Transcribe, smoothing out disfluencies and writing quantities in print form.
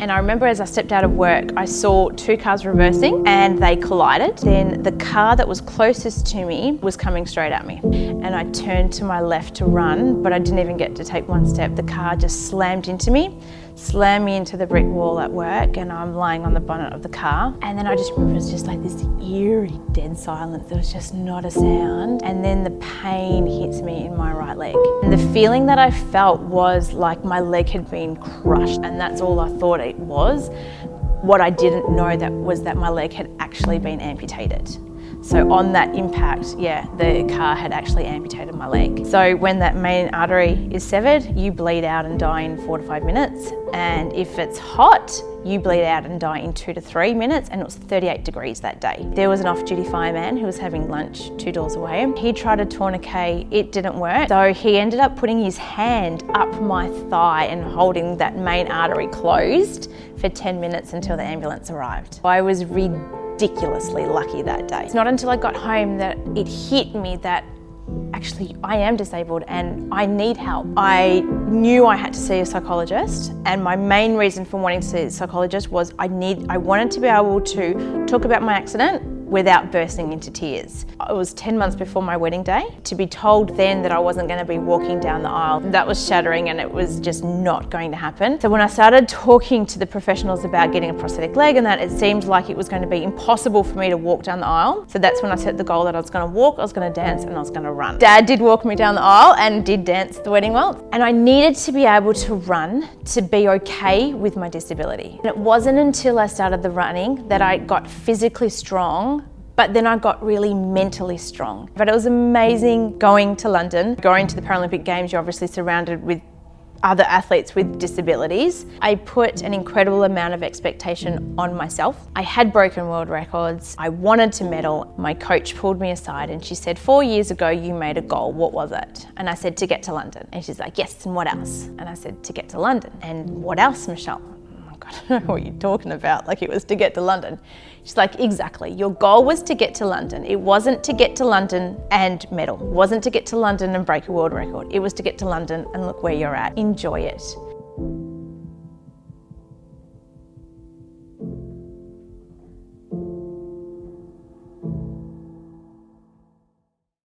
And I remember as I stepped out of work, I saw two cars reversing and they collided. Then the car that was closest to me was coming straight at me. And I turned to my left to run, but I didn't even get to take one step. The car just slammed into me, slammed me into the brick wall at work, and I'm lying on the bonnet of the car. And then I just remember it was just like this eerie dead silence. There was just not a sound. And then the pain hits me in my right leg. And the feeling that I felt was like my leg had been crushed, and that's all I thought it was. What I didn't know was that my leg had actually been amputated. So on that impact, yeah, the car had actually amputated my leg. So when that main artery is severed, you bleed out and die in 4 to 5 minutes. And if it's hot, you bleed out and die in 2 to 3 minutes, and it was 38 degrees that day. There was an off-duty fireman who was having lunch 2 doors away. He tried a tourniquet, it didn't work. So he ended up putting his hand up my thigh and holding that main artery closed for 10 minutes until the ambulance arrived. I was ridiculously lucky that day. It's not until I got home that it hit me that actually I am disabled and I need help. I knew I had to see a psychologist, and my main reason for wanting to see a psychologist was I wanted to be able to talk about my accident without bursting into tears. It was 10 months before my wedding day. To be told then that I wasn't going to be walking down the aisle, that was shattering, and it was just not going to happen. So when I started talking to the professionals about getting a prosthetic leg and that, it seemed like it was going to be impossible for me to walk down the aisle. So that's when I set the goal that I was going to walk, I was going to dance, and I was going to run. Dad did walk me down the aisle and did dance the wedding waltz. And I needed to be able to run to be okay with my disability. And it wasn't until I started the running that I got physically strong, but then I got really mentally strong. But it was amazing going to London. Going to the Paralympic Games, you're obviously surrounded with other athletes with disabilities. I put an incredible amount of expectation on myself. I had broken world records. I wanted to medal. My coach pulled me aside and she said, 4 years ago you made a goal, what was it? And I said, to get to London. And she's like, yes, and what else? And I said, to get to London. And what else, Michelle? I don't know what you're talking about, like it was to get to London. She's like, exactly, your goal was to get to London. It wasn't to get to London and medal. It wasn't to get to London and break a world record. It was to get to London and look where you're at. Enjoy it.